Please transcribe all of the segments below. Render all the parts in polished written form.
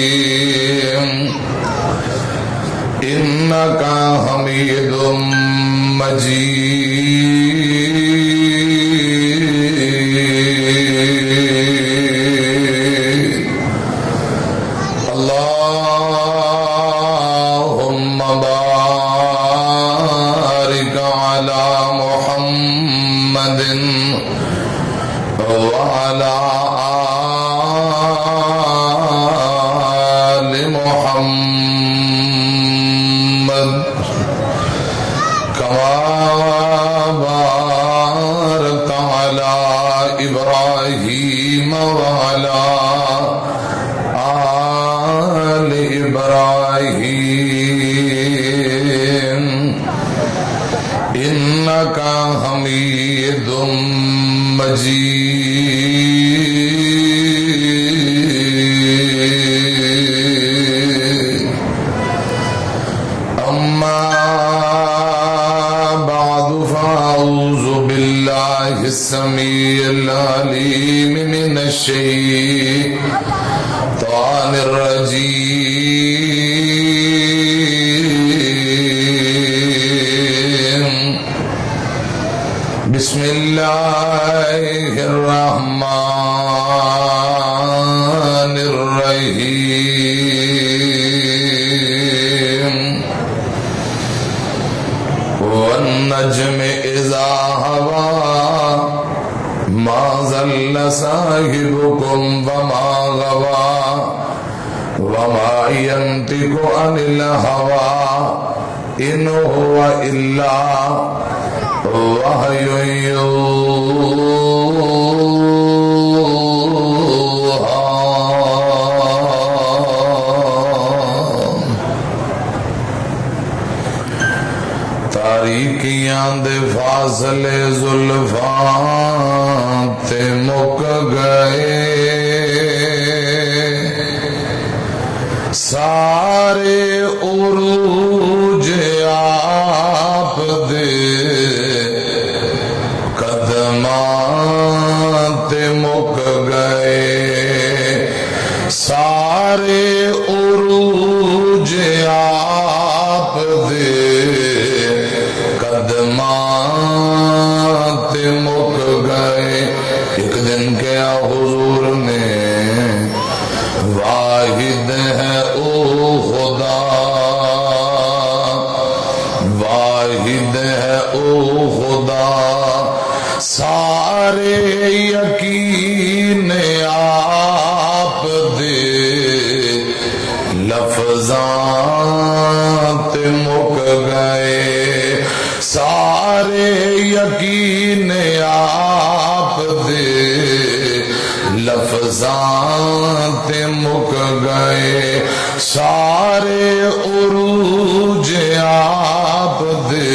إبراهيم إنك حميد مجيد اللهم بارك على محمد وعلى آل محمد كما باركت على إبراهيم وعلى آل إبراهيم إنك حميد مجيد أما بعد فأعوذ بالله السميع العليم من الشيطان الرجيم بسم الله الرحمن الرحيم والنجم إذا هوى ما ضل صاحبكم وما غوى وما ينطق عن الهوى إن هو إلا وحی یوحی تاریکیاں دے فاصلے زلفاں تے مک گئے سارے عروج آپ دے مک گئے سارے عروج آپ دے قدمات مک گئے ایک دن کیا حضور نے واحد ہے او خدا واحد ہے او خدا سارے یقین آپ دے لفظات مک گئے سارے یقین آپ دے لفظات مک گئے سارے عروج آپ دے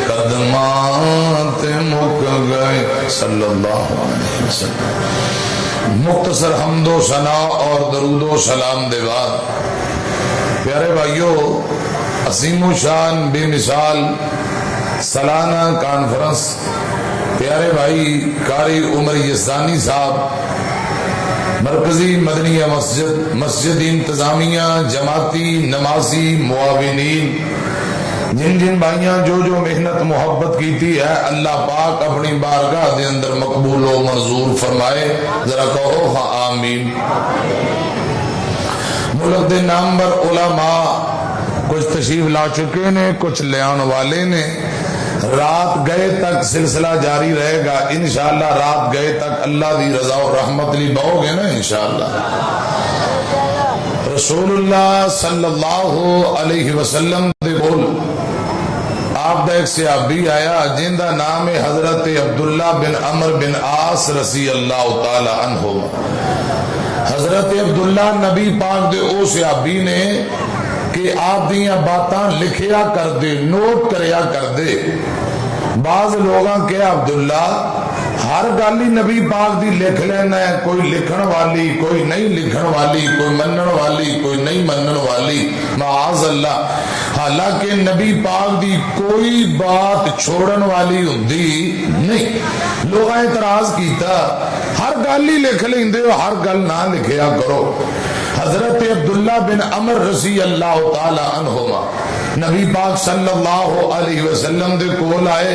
قدمات مک گئے صلی اللہ علیہ وسلم مختصر حمد و ثنا اور درود و سلام دے بعد پیارے بھائیو عظیم و شان بے مثال سالانہ کانفرنس پیارے بھائی قاری عمر یزدانی صاحب مرکزی مدنیہ مسجد انتظامیہ جماعتی نمازی معاونین جن جن بھائیاں جو محنت محبت کیتی ہے اللہ پاک اپنی بارگاہ دے اندر مقبول و منظور فرمائے ذرا کہو ہاں آمین ملک دے نامور علماء کچھ تشریف لا چکے نے کچھ لے آنے والے نے رات گئے تک سلسلہ جاری رہے گا انشاءاللہ رات گئے تک اللہ دی رضا و رحمت لی بہو گے نا انشاءاللہ رسول اللہ صلی اللہ علیہ وسلم دے بول آپ دا ایک صحابی آیا جن دا نام حضرت عبداللہ بن عمر بن عاص رضی اللہ تعالی عنہ حضرت عبداللہ نبی پاک دے او صحابی نے کہ آپ دیاں باتاں لکھیا کر دے نوٹ کریا کر دے بعض لوگاں کہ عبداللہ ہر گالی نبی پاک دی لکھ لینا ہے کوئی لکھن والی کوئی نہیں لکھن والی کوئی منن والی کوئی نہیں منن والی معاذ اللہ حالانکہ نبی پاک دی کوئی بات چھوڑن والی ہوندی نہیں لوگاں اعتراض کیتا ہر گل ہی لکھ لیندے ہو، ہر گل نہ لکھیا کرو۔ حضرت عبداللہ بن عمر رضی اللہ تعالی عنہما نبی پاک صلی اللہ علیہ وسلم دے کول آئے،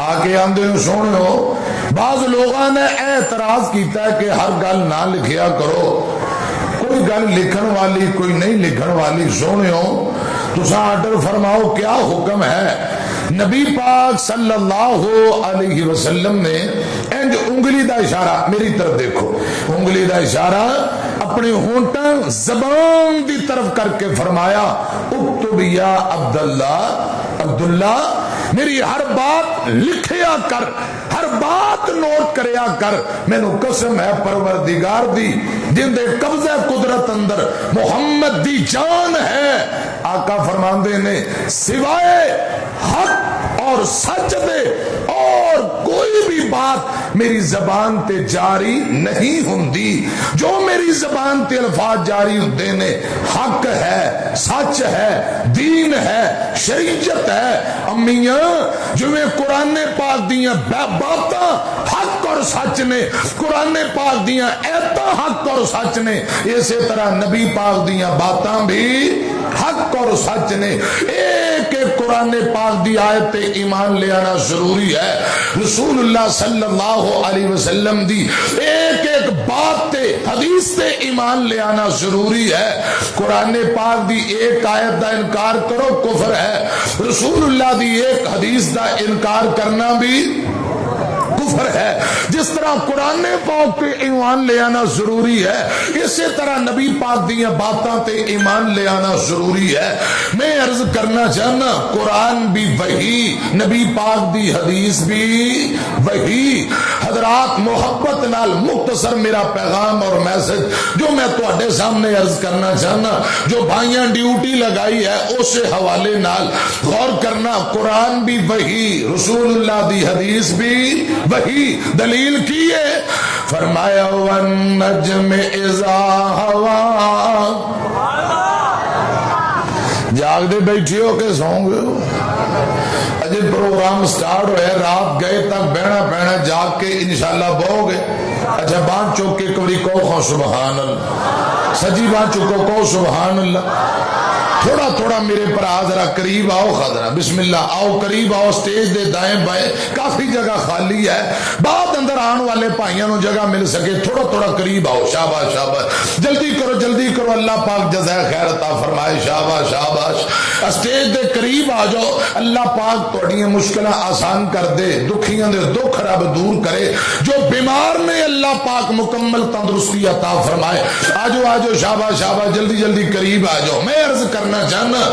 آکے آندے سونو بعض لوگاں نے اعتراض کیتا ہے کہ ہر گل نہ لکھیا کرو، کوئی گل لکھن والی کوئی نہیں لکھن والی، سونو تساں آرڈر فرماؤ کیا حکم ہے؟ نبی پاک صلی اللہ علیہ وسلم نے انج انگلی دا اشارہ، میری طرف دیکھو، انگلی دا اشارہ اپنے ہونٹاں زبان دی طرف کر کے فرمایا اکتب یا عبداللہ، عبداللہ میری ہر بات لکھیا کر، ہر بات نوٹ کریا کر، مینو قسم ہے پروردگار دی جن دے قبضہ قدرت اندر محمد دی جان ہے، آقا فرماندے نے سوائے حق اور سچ دے اور کوئی بھی بات میری زبان تے جاری نہیں ہوندی، جو میری زبان تے الفاظ جاری ہوندے نے حق ہے، سچ ہے، دین ہے، شریعت ہے۔ امیاں جو میں قرآن پاک دیاں باتاں حق اور سچ نے، قرآن پاک دیاں ایتاں حق اور سچ نے، اسی طرح نبی پاک دیاں باتاں بھی حق اور سچ نے۔ ایک ایک قرآن پاک دی آیت تے ایمان لے آنا ضروری ہے، رسول اللہ صلی اللہ علیہ وسلم دی ایک ایک بات تے حدیث تے ایمان لے آنا ضروری ہے۔ قرآن پاک دی ایک آیت دا انکار کرو کفر ہے، رسول اللہ دی ایک حدیث دا انکار کرنا بھی کفر ہے۔ جس طرح قرآن پاک پہ ایمان لے آنا ضروری ہے، اسی طرح نبی پاک دیاں باتاں تے ایمان لے آنا ضروری ہے۔ میں عرض کرنا چاہنا قرآن بھی وحی، نبی پاک دی حدیث بھی وحی۔ حضرات محبت نال مختصر میرا پیغام اور میسج جو میں تواڈے سامنے عرض کرنا چاہنا، جو بھائیاں ڈیوٹی لگائی ہے اس حوالے نال غور کرنا، قرآن بھی وحی، رسول اللہ دی حدیث بھی وہی۔ دلیل کی ہے؟ فرمایا وَالنَّجْمِ اِذَا هَوَىٰ، جاگ دے بیٹھی ہو کہ سوں گے ہو؟ اجے پروگرام سٹارٹ ہوئے، رات گئے تک بہنا پہنا، جاگ کے انشاءاللہ بہو گے۔ اچھا بان چوک کے کوئی کہو سبحان اللہ، سجی بان چکو کہو سبحان اللہ۔ تھوڑا تھوڑا میرے پر ذرا قریب آؤ، خضرہ بسم اللہ، آؤ قریب آؤ، سٹیج دے دائیں بائیں کافی جگہ خالی ہے، بعد اندر آن والے بھائیوں نو جگہ مل سکے، تھوڑا تھوڑا قریب آؤ، شاباش شاباش، جلدی کرو، اللہ پاک جزائے خیر عطا فرمائے، شاباش شاباش، سٹیج دے قریب آ جاؤ، اللہ پاک تھوڑی مشکلیں آسان کر دے، دکھیاں دے دکھ رب دور کرے، جو بیمار نے اللہ پاک مکمل تندرستی عطا فرمائے۔ آجو شاباش شاباش، جلدی قریب آ جاؤ۔ میں عرض کرنا جانا،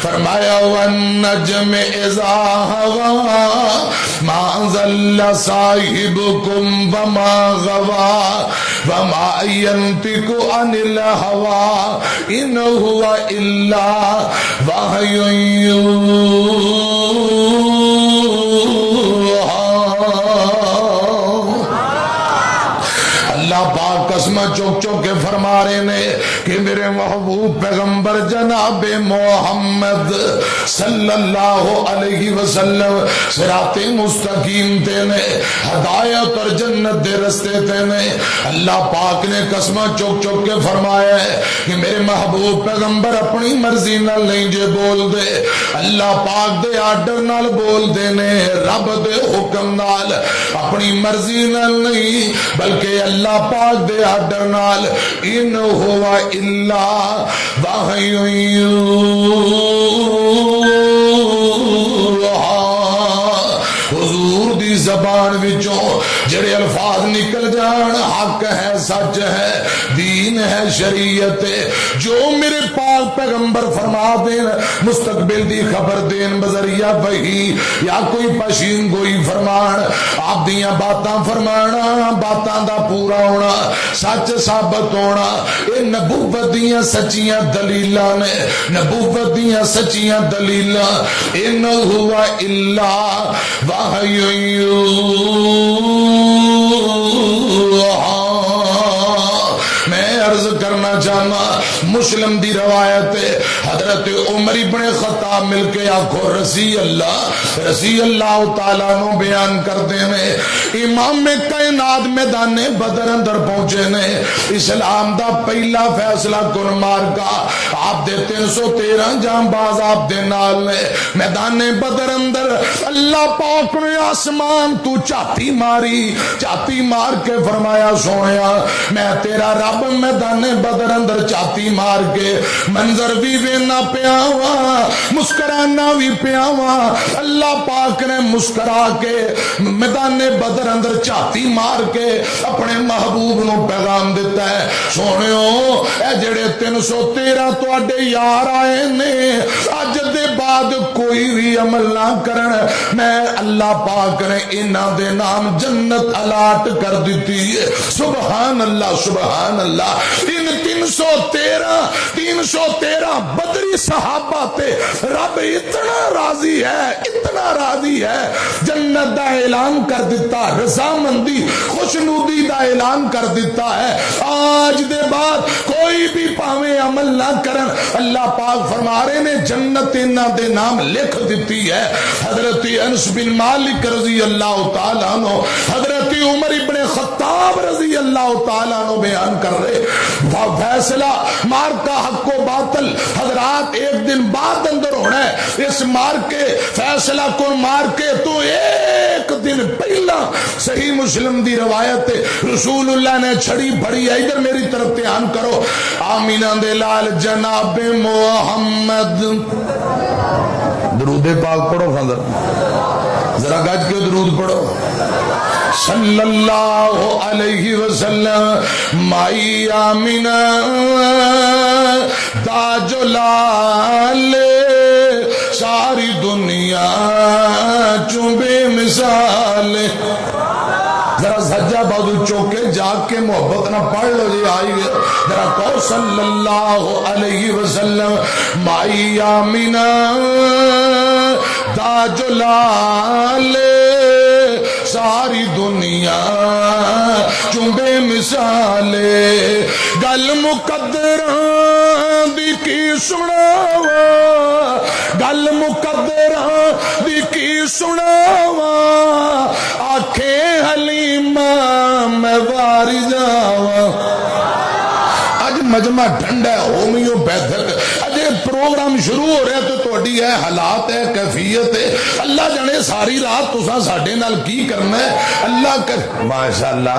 فرمایا وَالنَّجْمِ اِذَا هَوَىٰ مَا ضَلَّ صَاحِبُكُمْ وَمَا غَوَىٰ وَمَا يَنطِقُ عَنِ الْهَوَىٰ إِنْ هُوَ إِلَّا وَحْيٌ يُوحَىٰ۔ اللہ پاک قسم چوک چوک کے فرما رہے نے کہ میرے محبوب پیغمبر جناب محمد صلی اللہ علیہ وسلم صراط مستقیم تے نے، ہدایت اور جنت دے رستے تے نے۔ اللہ پاک نے قسم چوک چوک کے فرمایا ہے کہ میرے محبوب پیغمبر اپنی مرضی نال نہیں جے بول دے، اللہ پاک دے آرڈر نال بول دے نے، رب دے حکم نال، اپنی مرضی نال نہیں بلکہ اللہ پاک دے آرڈر نال۔ ان ہوا الا وحی حضور دی زبان وچوں جڑے الفاظ نکل جان حق ہے، سچ ہے، دین ہے، شریعت ہے، جو میرے پاک پیغمبر فرما دین، مستقبل دی خبر دین بذریعہ وحی، یا کوئی پشین گوئی فرمان، آپ دیاں باتاں فرمانا، باتاں دا پورا ہونا، سچ ثابت ہونا، اے نبوت دیاں سچیاں دلیلاں نے، نبوت دیاں سچیاں دلیلاں۔ ان ہوا الا وحی یوحیٰ۔ میں عرض کرنا چاہنا مسلم دی روایت ہے حضرت عمر ابن خطاب مل کے آخو رضی اللہ تعالیٰ نو بیان کرتے ہیں امام کائنات میدان بدر اندر پہنچے نے اسلام دا پہلا فیصلہ کن مار کا آپ دے 313 جام باز آپ دے نال نے میدان بدر اندر اللہ پاک نے آسمان تو چاتی مار کے فرمایا سونیا میں تیرا رب میدان بدر اندر چاتی مار کے منظر بھی وینا پیاوا مسکرانا بھی پیاوا اللہ پاک نے مسکرا کے میدان بدر اندر چاتی مار کے اپنے محبوب نو پیغام دیتا ہے سونیو اے جڑے 313 تواڈے یار آئے نے اج دے بعد کوئی بھی عمل نہ کرن میں اللہ پاک نے انہاں دے نام جنت الاٹ کر دیتی ہے سبحان اللہ 313 بدری صحابہ تے رب اتنا راضی ہے جنت دا اعلان کر دیتا رضامندی خوشنودی دا اعلان کر دیتا ہے آج دے بعد کوئی بھی پاویں عمل نہ کرن اللہ پاک فرما رہے نے جنت انہاں دے نام لکھ دیتی ہے حضرت انس بن مالک رضی اللہ تعالیٰ عنہ حضرت عمر ابن خطاب رضی اللہ تعالیٰ عنہ بیان کر رہے فیصلہ مار کا حق و باطل حضرات ایک دن بعد اندر ہونا ہے اس مار کے فیصلہ کو مار کے تو ایک دن پہلا صحیح مسلم دی روایت رسول اللہ نے چھڑی بڑی ہے ادھر میری طرف دھیان کرو آمینہ دے لال جناب محمد درود پاک پڑھو خاندر ذرا گج کے درود پڑھو صلی اللہ علیہ وسلم مائی آمینہ تاج لال ساری دنیا چوبے مثال ذرا سجا بازو چوکے جاگ کے محبت نہ پڑھ لو جی آئی گئے ذرا کو صلی اللہ علیہ وسلم مائی آمینہ تاج لال ساری دنیا چوبے مثالے گل مقدراں دی کی سناوا گل مقدراں دی کی سناوا آنکھیں حلیمہ میں واری جاوا اج مجمع ٹھنڈا ہے ہومیو پیتھک اجے پروگرام شروع ہو رہا تو تہاڈی ہے حالات ہے کیفیت ہے اللہ جانے ساری رات تساں ساڈے نال کی کرنا ہے اللہ کر ماشاءاللہ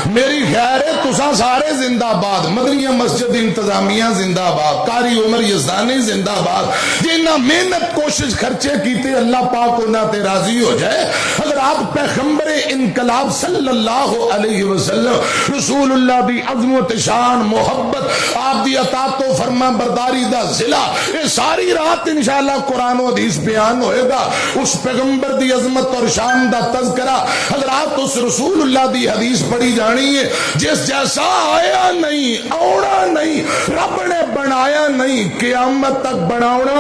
میری خیر ہے تساں سارے زندہ باد مدنیہ مسجد انتظامیہ زندہ باد قاری عمر یزدانی زندہ باد جنہاں محنت کوشش خرچے کیتے اللہ پاک انہاں تے راضی ہو جائے حضرات پیغمبر انقلاب صلی اللہ علیہ وسلم رسول اللہ دی عظمت شان محبت آپ دی اطاعت و فرما برداری دا ضلع یہ ساری رات انشاءاللہ قرآن و حدیث بیان ہوئے گا اس پیغمبر دی عظمت اور شان دا تذکرہ حضرات اس رسول اللہ دی حدیث پڑھی جانی ہے جس جیسا آیا نہیں اوڑا نہیں رب نے بنایا نہیں قیامت تک بناونا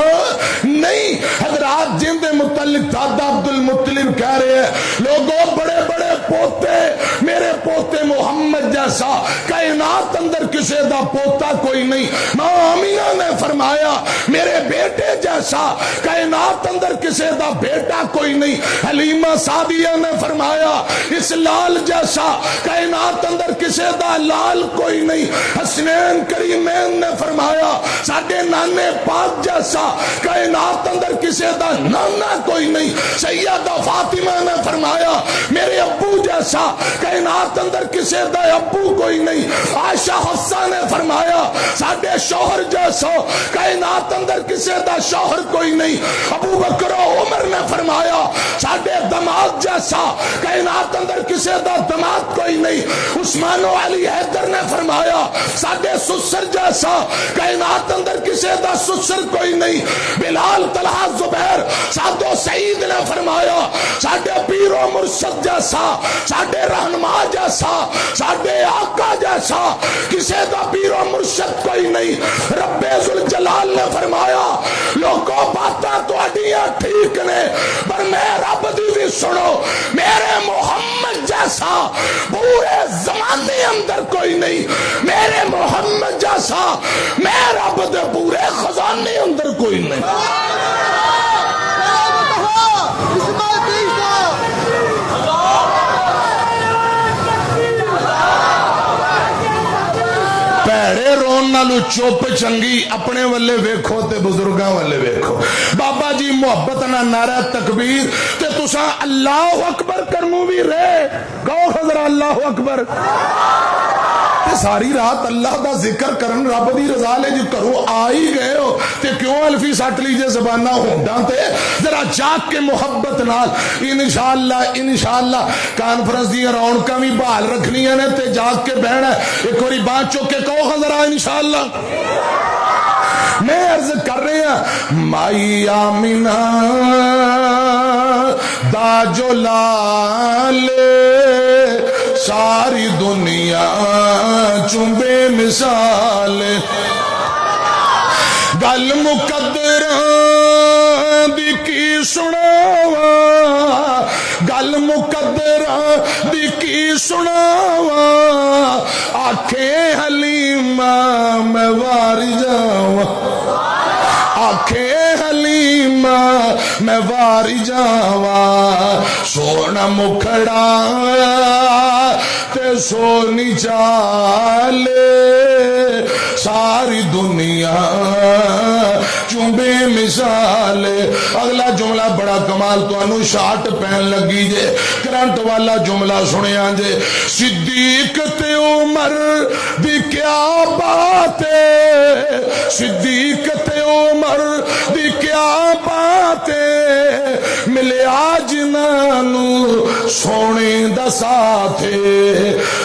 نہیں حضرات جن دے متعلق دادا عبد المطلب کہہ رہے ہیں لوگوں بڑے بڑے پوتے میرے پوتے محمد جیسا کائنات اندر کسی دا پوتا کوئی نہیں ماں آمینہ نے فرمایا میرے بیٹے جیسا کائنات اندر کسی دا بیٹا کوئی نہیں حلیمہ سعدیہ نے فرمایا اس لال جیسا کائنات اندر کسی دا لال کوئی نہیں حسنین کریمین نے فرمایا ساڈے نانے پاک جیسا کائنات اندر کسی دا نانا کوئی نہیں سیدہ فاطمہ نے فرمایا میرے ابو جیسا کائنات اندر کسی دا ابو کوئی نہیں عائشہ حفصہ نے فرمایا ساڈے شوہر جیسا کائنات اندر کسی دا شوہر کوئی نہیں ابو بکر و عمر نے فرمایا ساڈے دماد جیسا کائنات اندر کسی دا دماد کوئی نہیں عثمان و علی حیدر نے فرمایا ساڈے سسر جیسا کائنات اندر کسی دا سسر کوئی نہیں بلال طلحہ زبیر سعد و سعید نے فرمایا ساڈے پیر و مرشد جیسا ساڈے رہنما جیسا ساڈے آقا جیسا کسی دا پیر و مرشد کوئی نہیں رب ذوالجلال نے فرمایا لوگوں بات جیسا پورے زمانے اندر کوئی نہیں، میرے محمد جیسا میں رب دے پورے خزانے اندر کوئی نہیں۔ پیڑے رون نالو چوپ چنگی، اپنے والے ویکھو تے بزرگاں والے ویکھو۔ بابا جی محبت نہ نعرہ تکبیر تے تساں اللہ اکبر کرمو بھی رہے، کہو حضرت اللہ اکبر۔ ساری رات اللہ دا ذکر کرن رب دی رضا لے جو کرو آئی گئے ہو تے کیوں الفی سٹ لیجے زبانہ ہونڈاں تے ذرا جاگ کے محبت نال انشاءاللہ کانفرنس دی رونقاں بھی بحال رکھنی ہے تے جاگ کے بہنا ہے۔ ایک اور بات چوک کے کہو ذرا انشاءاللہ۔ میں عرض کر رہے ہیں مائی آمینہ دا جو لالے ساری دنیا چوبے مثال، گل مقدراں دی کی سناواں، گل مقدراں دی کی سناواں، آنکھیں حلیمہ میں واری جاواں، آنکھیں حلیمہ میں واری جاواں، سونا مکھڑا تے سونی چالے ساری دنیا چوبے مثال۔ اگلا جملہ بڑا کمال تو انو شاٹ پہن لگی جے، کرنٹ والا جملہ سنیا جے، صدیق تے عمر دی کیا بات ہے، صدیق تے عمر دی کیا بات ہے، ملے آج نانو سونے دا ساتھ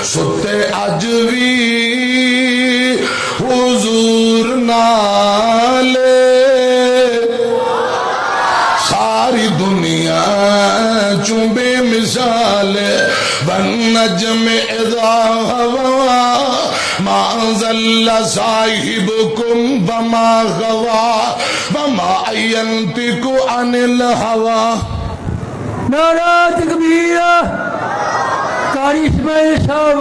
ستے اج بھی حضور نالے ساری دنیا چوبے مثال، والنجم اذا ہوا ما ضل صاحبکم وما غوا وما ینطق عن الہوا۔ نعرہ تکبیر، قاری اسماعیل صاحب،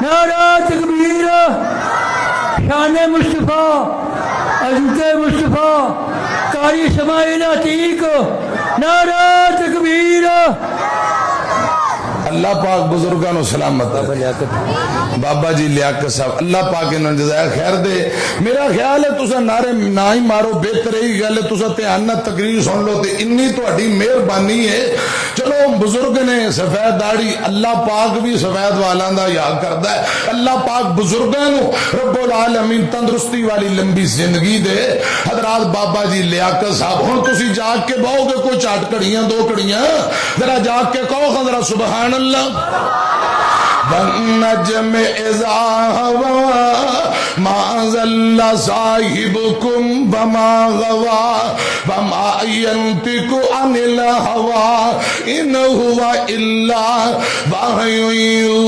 نعرہ تکبیر، شان مصطفیٰ، عزت مصطفیٰ، قاری اسماعیل عتیق، نعرہ تکبیر۔ اللہ پاک بزرگاں نو سلامت بابا جی لیاقت صاحب، اللہ پاک انہوں جزائے خیر دے۔ میرا خیال ہے تسا نعرے نہ ہی مارو، بہتر ہی گل ہے تسا دھیان نال تقریر سن لو تے انی تہاڈی مہربانی ہے۔ چلو بزرگ نے سفید داڑھی، اللہ پاک بھی سفید والاں دا یاد کردا ہے۔ اللہ پاک بزرگاں نو رب العالمین تندرستی والی لمبی زندگی دے۔ حضرات بابا جی لیاقت صاحب ہن تسی جاگ کے بہو گے کوئی چٹ کڑیاں دو کڑیاں، ذرا جاگ کے کہو ذرا سبحان اللہ۔ والنجم اذا ہوا ما ضل صاحبکم وما غوا وما ینطق عن الہوا ان هو الا وحی یوحی۔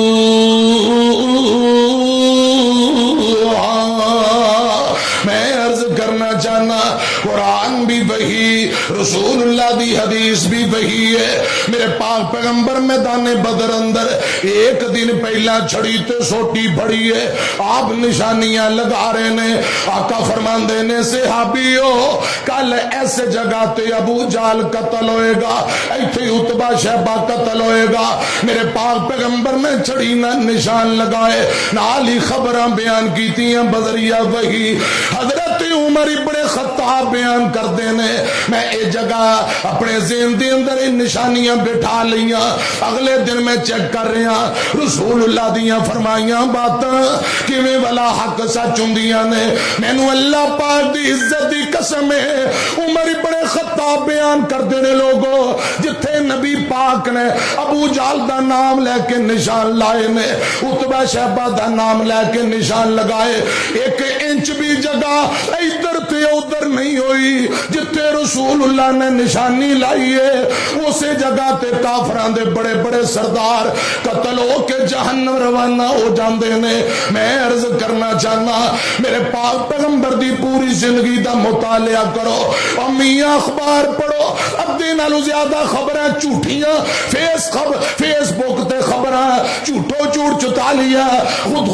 میں عرض کرنا چاہنا قرآن بھی وحی، رسول اللہ دی حدیث بھی وحی ہے۔ میرے پاک پیغمبر میدان بدر اندر ایک دن پہلا چھڑی تے سوٹی بڑی ہے، آپ نشانیاں لگا رہے نے، آقا فرماندے نے صحابیو کل ایسے جگہ تے ابو جال قتل ہوئے گا، ایتھے عتبہ شیبہ قتل ہوئے گا۔ میرے پاک پیغمبر نے چھڑی نہ نشان لگائے، نال ہی خبراں بیان کیتی ہیں بذریعہ وحی۔ حضرت عمر ابن خطاب بیان کر دینے، میں اے جگہ اپنے ذہن دے اندر نشانیاں بٹھا لیاں، اگلے دن میں چیک کر رہا رسول اللہ دیاں فرمائیاں باتاں کیویں والا حق سچ ہوندیاں نے۔ مینوں اللہ پاک دی عزت دی قسم ہے، عمر ابن خطاب بیان کر دینے لوگوں جتھے نبی پاک نے ابو جہل دا نام لے کے نشان لائے نے، عتبہ شیبہ دا نام لے کے نشان لگائے، ایک انچ بھی جگہ ادھر تے ادھر نہیں ہوئی جتھے رسول اللہ نے نشانی لائی ہے، اسے جگہ تے کافراں دے بڑے بڑے سردار قتل ہو کے جہنم روانہ ہو جاندے نے۔ میں عرض کرنا چاہنا میرے پاک پیغمبر دی پوری زندگی دا مطالعہ کرو، اور میاں اخبار پڑھو، ادھے نالوں زیادہ خبراں جھوٹیاں، فیس بک تے خبراں جھوٹو جھوٹ چتا لیا،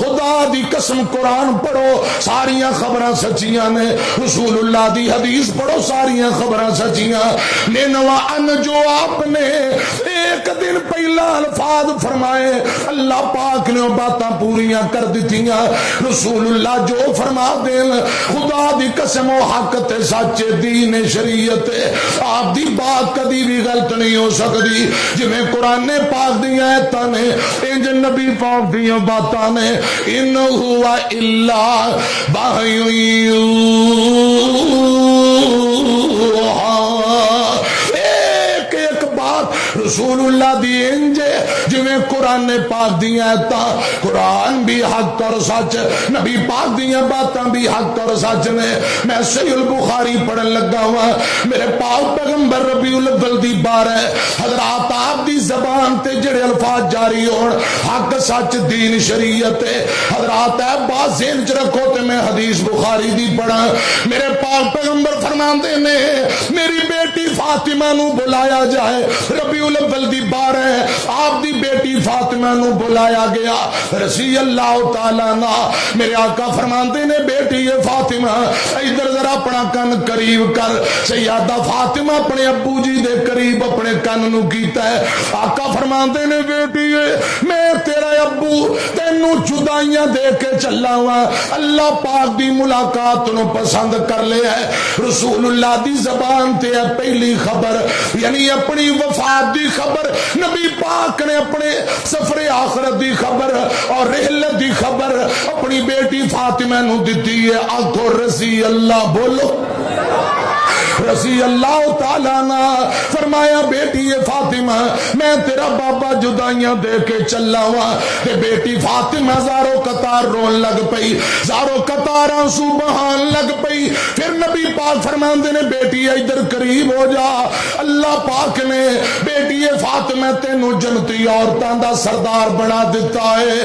خدا دی قسم قرآن پڑھو ساریاں خبراں سچیاں نے، رسول اللہ دی حدیث پڑھو ساریاں خبراں سچیاں نے۔ نوا ان جو آپ نے ایک دن پہلا الفاظ فرمائے اللہ پاک نے باتاں پوریاں کر دیتیاں، رسول اللہ جو فرما دین خدا دی قسم و حق تے سچ دین شریعت آپ دی بات کدی بھی غلط نہیں ہو سکتی، جویں قرآن پاک دی آیتاں نے انج نبی پاک دی باتاں نے، ان ہوا الا وحی رسول اللہ دی انجے جویں قرآن پاک دیاں آیتاں، قرآن بھی حق اور سچ، نبی پاک دیاں باتاں بھی حق اور سچ نے۔ میں صحیح البخاری پڑھن لگا ہوا، میرے پاک پیغمبر ربیع الاول دی بار ہے، حضرات آپ دی زبان تے جڑے الفاظ جاری ہون حق سچ دین شریعت، حضرات ہے بات ذہن چ رکھو تے میں حدیث بخاری دی پڑھا، میرے پاک پیغمبر فرماندے نے میری بیٹی فاطمہ نو بلایا جائے، ربیع الاول دی بار ہے، آپ دی بیٹی فاطمہ نو بلایا گیا رضی اللہ تعالیٰ عنہ، میرے آقا فرماندے نے بیٹی یہ فاطمہ ادھر ذرا اپنا کن قریب کر، سیدہ فاطمہ اپنے ابو جی دے قریب اپنے کن نو کیتا ہے، آقا فرماندے نے بیٹی میں تیرا ابو تینو جدائیاں دے کے چلا ہوا، اللہ پاک دی ملاقات نو پسند کر لیا ہے، رسول اللہ دی زبان تے ہے پہلی خبر، یعنی اپنی وفات دی خبر، نبی پاک نے اپنے سفر آخرت دی خبر اور رحلت دی خبر اپنی بیٹی فاطمہ نو دیتی ہے، آخو رضی اللہ، بولو رضی اللہ تعالیٰ عنہ، فرمایا بیٹی فاطمہ میں تیرا بابا جدائیاں دے کے چلا ہوا، تے بیٹی فاطمہ زارو قطار رون لگ پئی، زارو قطار آنسو بہان لگ پئی، پھر نبی پاک فرماندے نے بیٹی ادھر قریب ہو جا، اللہ پاک نے بیٹی فاطمہ تینو جنتی عورتاں دا سردار بنا دیتا ہے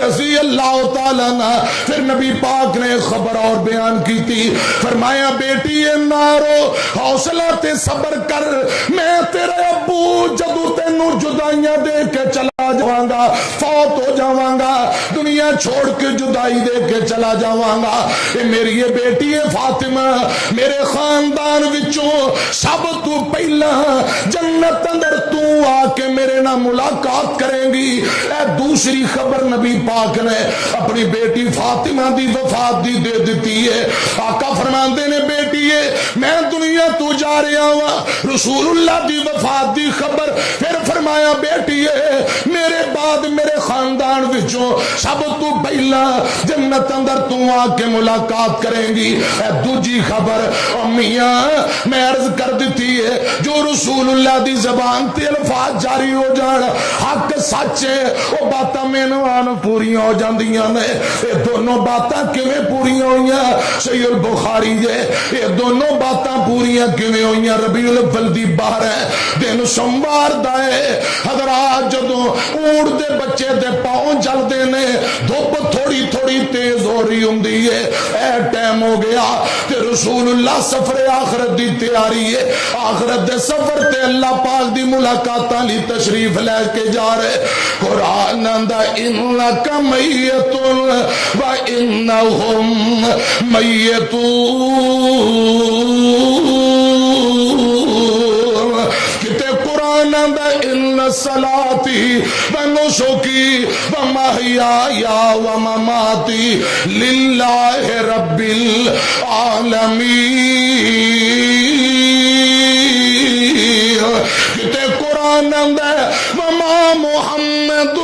رضی اللہ تعالیٰ عنہ۔ پھر نبی پاک نے خبر اور بیان کی تھی، فرمایا بیٹی نارو حوصلہ تے صبر کر، میں تیرے ابو جدو تینو جدائیاں دے کے چلا جاواں گا، فوت ہو جاواں گا، دنیا چھوڑ کے جدائی دے کے چلا جاواں گا، اے میری یہ بیٹی فاطمہ میرے خاندان وچوں سب تو پہلا جنت اندر تو آ کے میرے نہ ملاقات کریں گی۔ اے دوسری خبر نبی پاک نے اپنی بیٹی فاطمہ دی وفات دی دے دیتی ہے، آقا فرماندے نے بیٹی میں دنیا تو جا رہا ہوا، رسول اللہ دی وفات دی خبر، پھر فرمایا بیٹی میرے بعد میرے خاندان وچوں سب تو پہلا جنت اندر تو آ کے ملاقات کریں گی۔ اے دوجی خبر میاں میں عرض کر دیتی ہے جو رسول اللہ دی زبان تے الفاظ جاری ہو جان حق سچ ہے، وہ باتاں مینوں پوریاں ہو جاندیاں نے۔ یہ دونوں باتاں کیویں پوریاں ہوئیاں؟ صحیح البخاری یہ دونوں باتاں پوریاں کیویں ہوئیاں؟ ربیع الاول دی بار ہے، دن سوموار دا ہے، حضرات جدوں اونٹ دے بچے دے پاؤں چلدے نے، دھوپ تھوڑی تھوڑی تیز ہو رہی ہوندی ہے، اے ٹائم ہو گیا تے رسول اللہ سفر آخرت دی تیاری ہے، آخرت دے سفر تے اللہ پاک دی ملاقاتاں لی تشریف لے کے جا رہے۔ قرآن دا انک میت و انہم میتون، کتے قرآن دا ان صلاتی و نسکی و محیایا و مماتی للہ رب العالمین، کتے قرآن دا وما محمد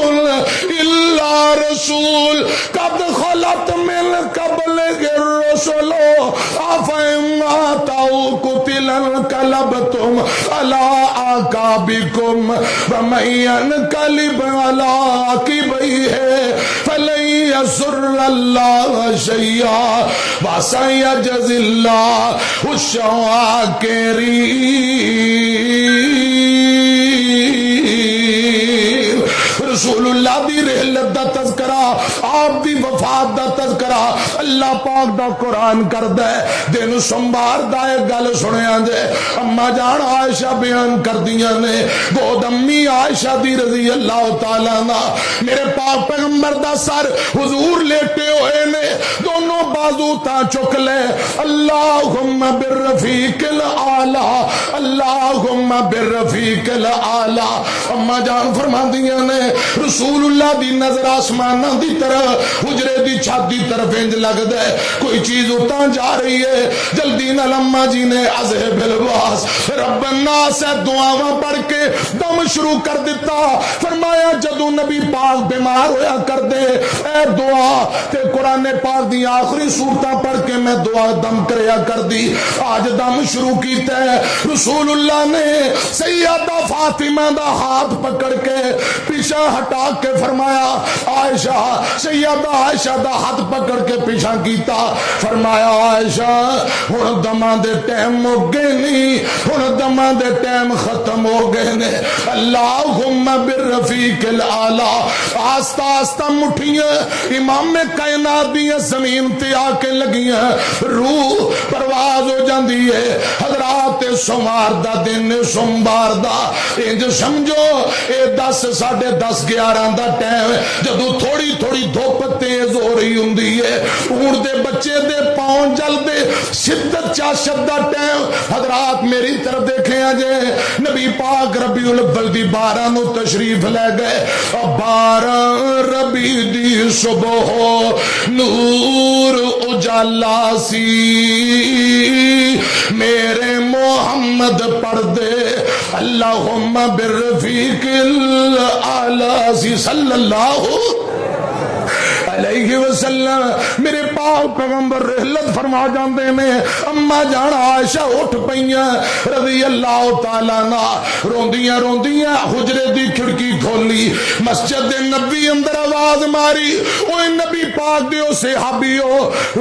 الا رسول قد خلت من قبل الرسل افإن ماتوا قتل انقلبتم على أعقابكم ومن ينقلب على عقبيه فلن يضر الله شيئا وسيجزي الله الشاكرين۔ رسول اللہ دی رحلت دا تذکرہ، آپ دی وفات دا تذکرہ اللہ پاک دا قرآن کردا ہے۔ دن سوموار دا ایک گل سنیا جے، اما جان عائشہ بیان کردیاں نے، گود امی عائشہ دی رضی اللہ تعالیٰ عنہ، میرے پاک پیغمبر دا سر حضور لیٹے ہوئے نے، دونوں بازو تا چک لے، اللہم بالرفیق الاعلی، اللہم بالرفیق الاعلی۔ اما جان فرما دیاں نے رسول اللہ دی نظر آسمانہ دی طرف حجرے دی چھت دی طرف انج لگدا ہے کوئی چیز اتاں جا رہی ہے، جلدی نال اما جی نے اذهب الباس رب الناس دعاواں پڑھ کے دم شروع کر دیتا۔ فرمایا جدوں نبی پاک بیمار ہویا کر دے اے دعا تے قرآن پاک دی آخری سورتاں پڑھ کے میں دعا دم کریا کر دی، آج دم شروع کیتا ہے۔ رسول اللہ نے سیدہ فاطمہ دا ہاتھ پکڑ کے پیچھے ہٹا کے فرمایا عائشہ، سیدہ عائشہ دا ہاتھ پکڑ کے پیچھے کیتا، فرمایا عائشہ ہن دماں دے ٹائم مک گئے نہیں، ہن دماں دے ٹائم ختم ہو گئے نے، اللہم بالرفیق الاعلی۔ آستہ آستہ مٹھیاں امام کائنات دیاں زمین تے آ کے لگیاں، روح پرواز ہو جاندی ہے۔ حضرات سوموار دا دن سوموار دا انج سمجھو اے 10 ساڑھے 10 11 دا ٹائم جدو تھوڑی تھوڑی دھوپ تیز ہو رہی ہوندی ہے، اونٹ دے بچے دے پاؤں جل دے شدت چاشت دا ٹائم۔ حضرات میری طرف دیکھیں آجے نبی پاک ربیع الاول دی 12 نو تشریف لے گئے، 12 ربیع دی صبح نور اجالا سی میرے محمد پڑھ دے اللہم بالرفیق الاعلی سی صلی اللہ علیہ وسلم۔ میرے پاک پیغمبر رحلت فرما جاندے نے، اما جان عائشہ اٹھ پئیاں رضی اللہ تعالیٰ عنہ، روندیاں روندیاں حجرے دی کھڑکی کھولی، مسجد نبی اندر آواز ماری، اوے نبی پاک دیو صحابیو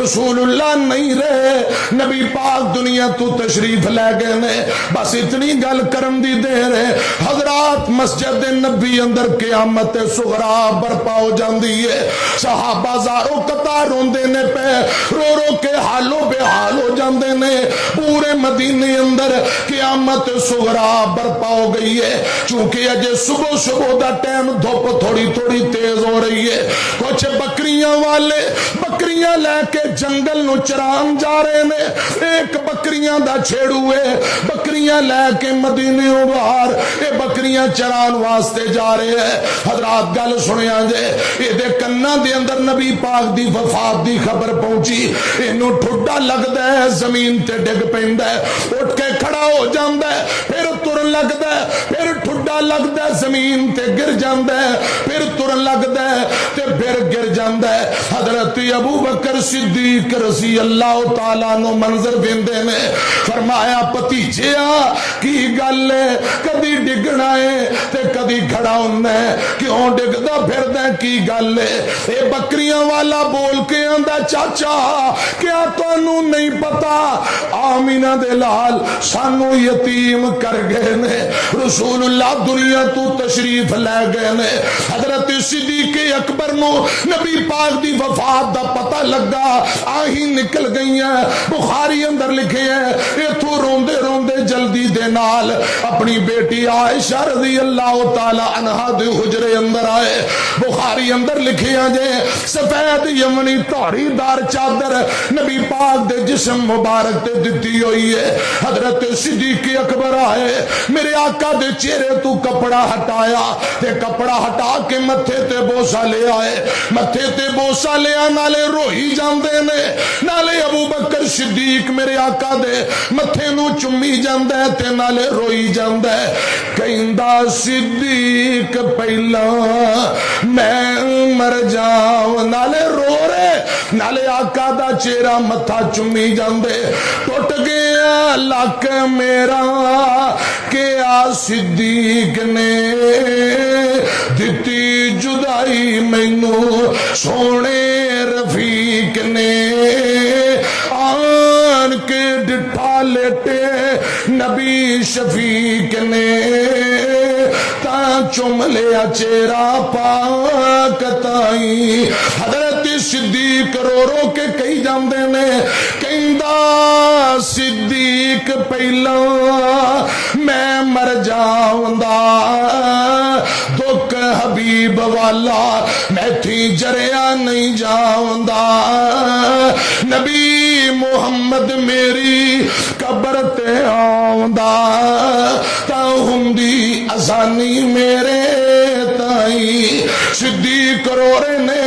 رسول اللہ نہیں رہے، نبی پاک دنیا تو تشریف لے گئے نے، بس اتنی گل کرن دی دیر ہے۔ حضرات مسجد نبی اندر قیامت صغرا برپا ہو جاندی ہے، صحابہ زاروں قطار روندے نے پہ رو رو کے حالوں بے حال ہو جاندے نے، پورے مدینے اندر قیامت صغرا برپا ہو گئی ہے۔ چونکہ اجے صبح صبح دا ٹائم دھوپ تھوڑی تھوڑی تیز ہو رہی ہے، کچھ بکریاں والے بکریاں لے کے جنگل نو چران جا رہے نے، ایک بکریاں دا چھیڑو ہے، بکریاں لے کے مدینے باہر اے بکریاں چران واسطے جا رہے ہیں۔ حضرات گل سنیا جے اے دے کنا دے اندر نبی پاک دی وفات دی خبر پہنچی، اینو ٹھڈا لگدا ہے، زمین تے ڈگ پیندا ہے، اٹھ کے کھڑا ہو جاندا ہے، پھر ترن لگدا ہے، پھر ٹھڈا لگدا ہے، زمین تے گر جاندا ہے، پھر ترن لگدا ہے تے پھر گر جاندا ہے۔ حضرت ابو بکر صدیق رضی اللہ تعالیٰ عنہ منظر ویندے نے، فرمایا بھتیجیا کی گل ہے، کدی ڈگنا ہے تے کدی کھڑا ہونا ہے، کیوں ڈگدا پھردا ہے کی گل ہے؟ اے بکریاں والا بول کے آندا چاچا کیا تانوں نہیں پتا آمینہ دے لال سانو یتیم کر گئے نے، رسول اللہ دنیا تو تشریف لے گئے نے۔ حضرت صدیق اکبر نو نبی پاک دی وفات دا پتہ لگا، آہی نکل گئی ہیں، بخاری اندر لکھے ہیں، ایتھوں روندے روندے جلدی دے نال اپنی بیٹی عائشہ رضی اللہ تعالی عنہا دے حجرے اندر آئے۔ بخاری اندر لکھے ہیں جے سفید یمنی توڑی دار چادر نبی پاک دے جسم مبارک تے دتی ہوئی ہے۔ حضرت صدیق اکبر آئے، میرے آقا دے چہرے تو کپڑا ہٹایا تے کپڑا ہٹا کے متھے تے بوسا لے آئے، متھے تے بوسا لے آ نالے روئی جاندے نے، نالے ابو بکر صدیق میرے آقا دے متھے نو چمی جاندے تے نالے روئی جاندے، کہندا صدیق پہلا میں مر جاؤں، نالے رو رہے، نالے آقا دا چہرہ متھا چمی جاندے، ٹوٹ گیا لک میرا کیا صدیق نے دتی جدائی مینو سونے رفیق نے، آن کے ڈٹھا لیٹے نبی شفیق نے تا چم لیا چہرہ پاک تائی حضرت صدیق رو رو کے کہی جاندے نے کہندا صدیق پہلا میں مر جاوندا دکھ حبیب والا میں تھی جریا نہیں جاوندا نبی محمد میری قبر تے آوندا تا ہندی آسانی میرے تائی صدیق رو رہے نے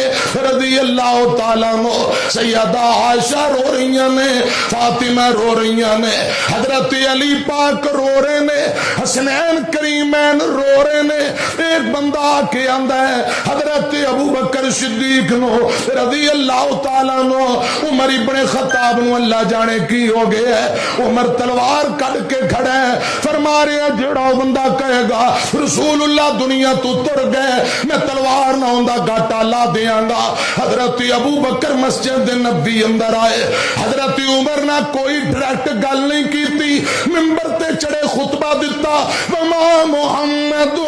رضی اللہ تعالیٰ عنہ سیدہ عائشہ رو رہی نے فاطمہ رو رہی نے حضرت علی پاک رو رہے نے حسنین کریمین رو رہے نے ایک بندہ آکے آندہ ہے حضرت ابو بکر صدیق نو رضی اللہ تعالیٰ عنہ عمر ابن خطاب نو اللہ جانے کی ہو گئے ہے عمر تلوار کڑ کے کھڑے ہیں فرما رہے ہیں جڑا بندہ کہے گا رسول اللہ دنیا تو تر گئے میں تلوار نہ ہوندہ گاٹا لا دیاں گا حضرت ابو بکر مسجد نبی اندر آئے حضرت عمر نہ کوئی ڈائریکٹ گل نہیں کی تھی منبر تے چڑے خطبہ دیتا وما محمد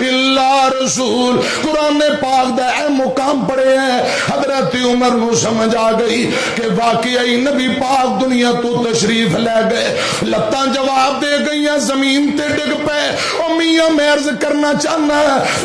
الا رسول قرآن پاک دا اے مقام پڑے ہیں حضرت عمر نو سمجھ آ گئی کہ واقعی نبی پاک دنیا تو تشریف لے گئے لتاں جواب دے گئی ہیں زمین تے ڈگ پے او میاں میں عرض کرنا چاہنا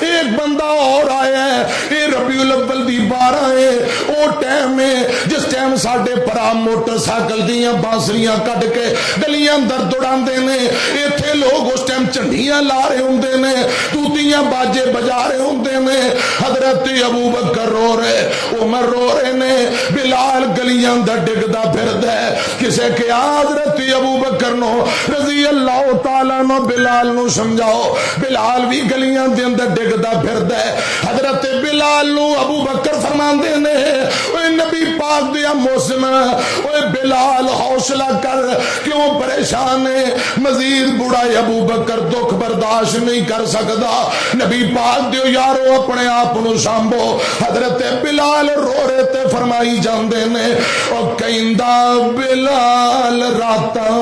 ایک بندہ اور آیا ہے اے ربیع الاول دی 12 ہے او ٹائم ہے جس ٹائم ساڈے پرا موٹر سائیکل دیاں بانسریاں کٹ کے گلیاں اندر دوڑاندے نے ایتھے لوگ اس ٹائم چنڈیاں لا رہے ہوندے نے توتیاں باجے بجا رہے ہوندے نے حضرت ابو بکر رو رہے عمر رو رہے نے بلال گلیاں اندر ڈگدا پھردا ہے کسے کہ حضرت ابو بکر نو رضی اللہ تعالیٰ نو بلال نو سمجھاؤ بلال بھی گلیاں دے اندر ڈگدا پھردا ہے حضرت بلال نو ابو بکر فرماندے نے اوے نبی پاک دیا موسم اوے بلال حوصلہ کر کیوں پریشان ہے مزید بڑا ابو بکر دکھ برداشت نہیں کر سکدا نبی پاک دیو یارو اپنے آپ نو سامبو حضرت بلال رو رہے تے فرمائی جاندے نے او کہندا بلال راتاں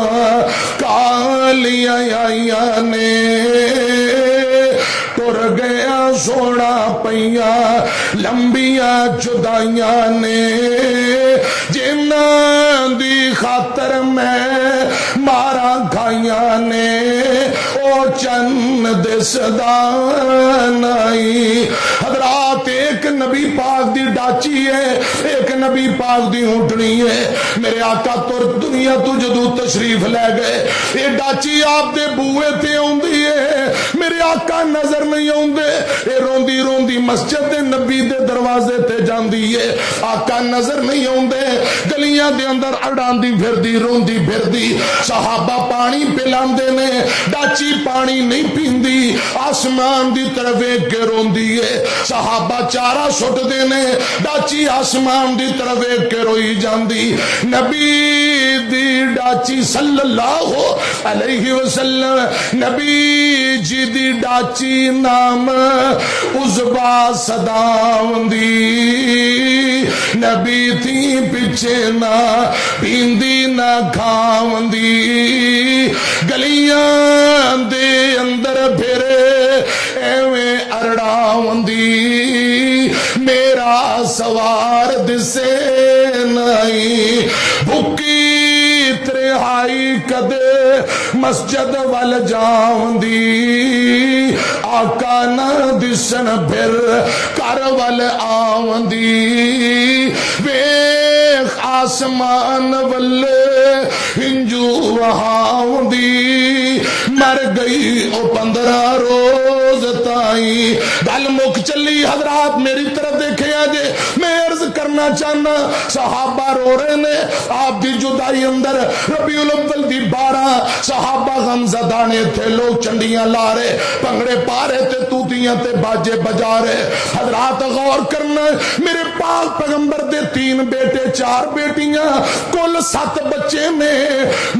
کالیاں آئیاں نے ٹر گیا سونا پئیاں لمبیاں جدائیاں نے جنہاں دی خاطر میں مارا کھائیاں نے او چند دسدان آئی حضرات ایک نبی پاک دی ڈاچی ہے ایک نبی پاک دی اونٹنی ہے میرے آقا تر دنیا تو جدو تشریف لے گئے یہ ڈاچی آپ دے بوئے تے ہوندی ہے میرے آقا نظر نہیں ہوندے اے روندی روندی مسجد نبی دے دروازے تے جاندی ہے آقا نظر نہیں ہوندے گلیاں دے اندر اڑاندی پھردی روندی پھردی صحابہ پانی پلاندے نے ڈاچی پانی نہیں پیندی آسمان دی طرف ایک کے روندی ہے صحابہ چارہ سٹ دے نے ڈاچی آسمان دی طرف ایک کے روئی جاندی نبی دی ڈاچی صلی اللہ علیہ وسلم نبی جی دی ڈاچی نام عزبا صداون دی نبی تھی پچھے نہ پیندی نہ کھاون دی گلیاں دے اندر پھرے ایویں اڑاون دی میرا سوار دسے نہیں بھکی ترہائی کدے مسجد وال جاون دی آقا نہ دسن پھر کر وال آون دی ویخ آسمان والے ہنجو وہاں دی مر گئی او 15 روز تائی گل مک چلی حضرات میری طرف دیکھے آجے میں عرض کرنا چاہنا صحابہ رو رہے نے آپ دی جدائی اندر ربیع الاول دی 12 صحابہ غم زدان نے تھے لوگ چنڈیاں لا رہے بھنگڑے پا رہے تے توتیاں تے باجے بجا رہے. حضرات غور کرنا میرے پاک پیغمبر دے 3 بیٹے 4 بیٹیاں کل 7 بچے نے.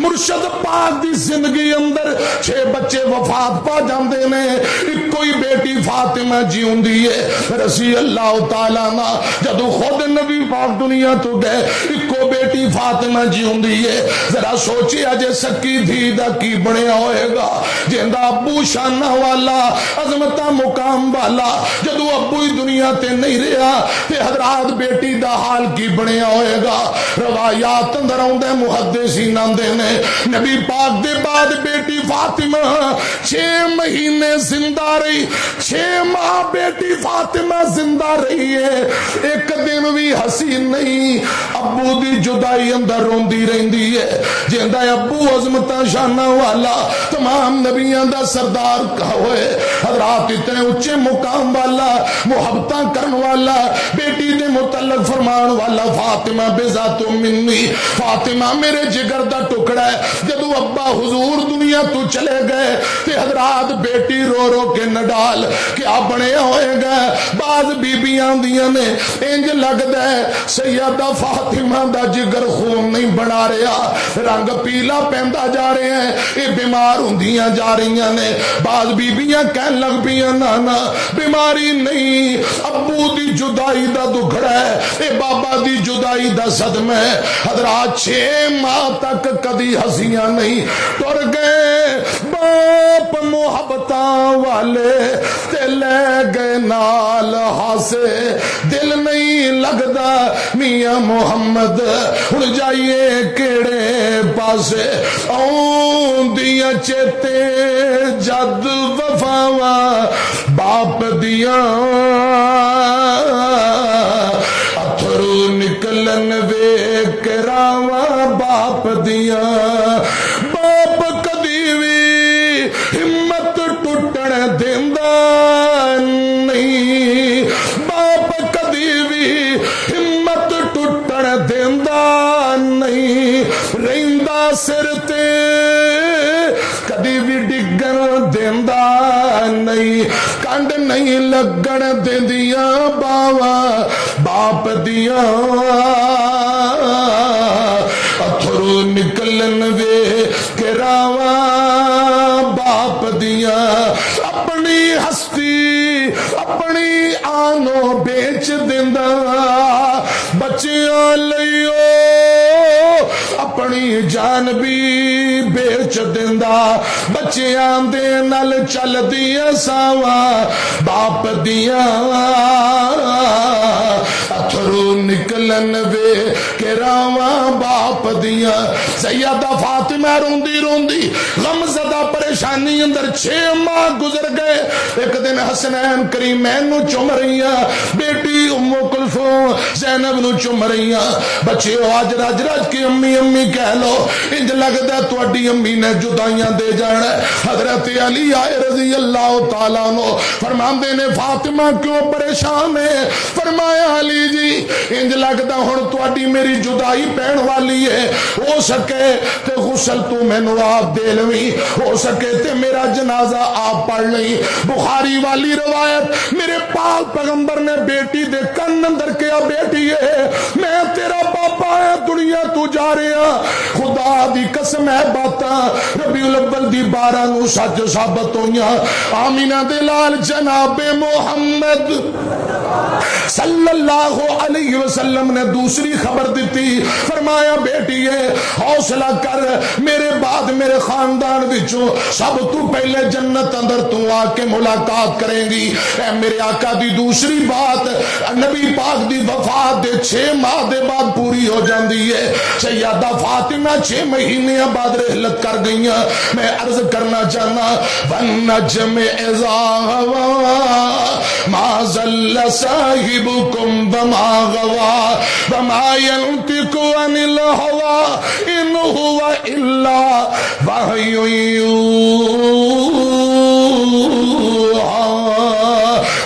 مرشد پاک دی زندگی اندر 6 بچے وفات پا جاندے نے. کوئی بیٹی فاطمہ جیوندی ہے رضی اللہ تعالیٰ عنہ. جدو خود نبی پاک دنیا تو گئے ایکو بیٹی فاطمہ جیوندی ہے. ذرا سوچی اجے سکی دھی دا کی بنیا ہوئے گا جیندہ ابو شانہ والا عظمتہ مقام والا جدو ابو ہی دنیا تے نہیں رہا تے حضرات بیٹی دا حال کی بنیا ہوئے گا. روایات اندر آؤندے محدثین آندے نے نبی پاک دے بعد بیٹی فاطمہ 6 مہینے زندہ رہی. 6 ماہ بیٹی فاطمہ زندہ رہی ہے. ایک دن بھی ہسی نہیں. ابو دی جدائی اندر روندی رہندی ہے جیندہ ابو عظمتہ شانہ والا تمام نبیان دا سردار ہوئے حضرات اتنے اچھے مقام والا محبتاں کرن والا بیٹی دے متعلق فرمان والا فاطمہ بذات منی فاطمہ میرے جگر دا ٹکڑا ہے. جدو ابا حضور دنیا تو چلے گئے تے حضرات بیٹی رو رو کے نڈال کیا بنے ہوئے گئے. بعض بیبیاں دیاں نے انج لگدا ہے سیدہ فاطمہ دا جگر خون نہیں بنا رہا رنگ پیلا پیندا جا رہے ہیں یہ بیمار ہوندیاں جا رہی نے. بعض بیبیاں کہن لگ پیاں نانا بیماری نہیں ابو دی جدائی دا دکھڑا ہے اے بابا دی جدائی دا صدمہ ہے. حضرات 6 ماہ تک کدی ہسیاں نہیں ٹر گئے. باپ محبتاں والے تے لے گئے نال ہاسے دل نہیں لگدا میاں محمد ہن جائیے کیڑے پاسے آؤندیاں چیتے جد وفاواں باپ دیاں اتھرو نکلن ویکھ راواں باپ دیاں. باپ کدی وی ہمت ٹوٹن دیندا نہیں. باپ کدی وی ہمت ٹوٹن دیندا نہیں. رہندا سر تے کدی بھی ڈگن دیندا نہیں. کنڈ نہیں لگن دیندیاں باواں باپ دیاں اتھرو نکلن وے کراواں باپ دیاں. اپنی ہستی اپنی آنوں بیچ دیندا بچیاں لئیو اپنی جان بھی بیچ دیندا. بچیاں دے نال چل دیاں ساواں باپ دیاں اتھرو نکلن وے کراواں باپ دیاں. سیدہ فاطمہ روندی روندی غم زدہ پریشانی اندر 6 ماہ گزر گئے. ایک دن حسنین کریمین نو چم رہیاں بیٹی ام کلثوم زینب نو چم رہیاں. بچے آج رج رج کے امی امی کہہ لو انج لگدا تواڈی امی نے جدائیاں دے جانا. حضرت علی آئے رضی اللہ تعالیٰ عنہ فرماندے نے فاطمہ کیوں پریشان ہے؟ فرمایا علی جی انج لگدا ہن تواڈی میری جدائی پین والی ہے. ہو سکے تے غسل تو مینوں آپ دے لویں ہو سکے تے میرا جنازہ آپ پڑھ لیں. بخاری والی روایت میرے پاک پیغمبر نے بیٹی دے کن اندر کیا بیٹی ہے میں تیرا پاپا ہے دنیا تو جا رہا خدا دی قسم ہے باتاں ربیع الاول دی 12 نو سچ ثابت ہوئیاں. آمینہ دے لال جناب محمد صلی اللہ علیہ وسلم نے دوسری خبر دیتی فرمایا بیٹی ہے حوصلہ کر میرے بعد میرے خاندان وچوں سب تو پہلے جنت اندر تو آ کے ملاقات کریں گی. اے میرے آقا دی دوسری بات نبی پاک دی وفات دے 6 ماہ دے بعد پوری ہو جاندی ہے. سیدہ فاطمہ 6 مہینے بعد رحلت کر گئیاں. میں عرض کرنا چاہنا والنجم اذا هوى ما ضل صاحبكم وما غوى وما ينطق عن الهوى ان هو الا وحي يوحى.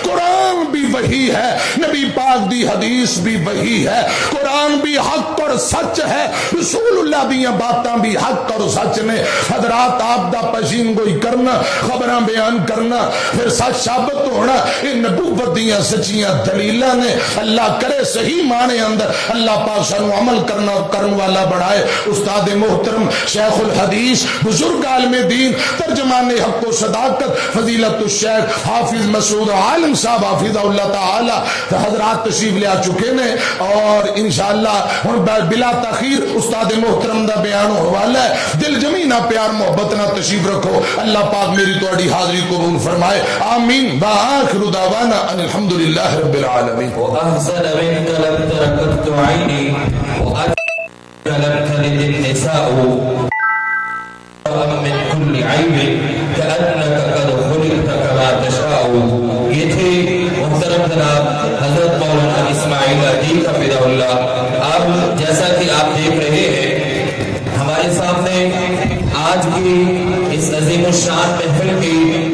قرآن بھی وہی ہے نبی پاک دی حدیث بھی وہی ہے. قرآن قرآن بھی حق اور سچ ہے، رسول اللہ دیاں باتاں بھی حق اور سچ نے۔ حضرات آپ دا پشین گوئی کرنا، خبراں بیان کرنا، پھر سچ ثابت ہونا، یہ نبوت دیاں سچیاں دلیلاں نے۔ اللہ کرے صحیح معنی اندر اللہ پاک سانو عمل کرن والا بڑھائے۔ استاد محترم شیخ الحدیث بزرگ عالم دین ترجمان حق و صداقت فضیلت الشیخ حافظ مسعود عالم صاحب حافظ اللہ تعالی حضرات تشریف لے آ چکے نے، اور انشاءاللہ ہن بلا تاخیر استاد محترم دا بیان ہونے والا ہے۔ دل جمی نہ پیار محبت نہ تشریف رکھو، اللہ پاک میری تہاڈی حاضری قبول فرمائے، آمین۔ وآخر دعوانا ان الحمدللہ رب العالمین۔ وأحسن منك لم تركت عيني وأجمل لم تلد النساء من كل عيب كأنك قد خلقت كما تشاء۔ یہ تھے محترم جناب حضرت مولانا اسماعیل عدی حفظہ اللہ۔ اب جیسا کہ آپ دیکھ رہے ہیں ہمارے سامنے آج کی اس عظیم الشان محفل کی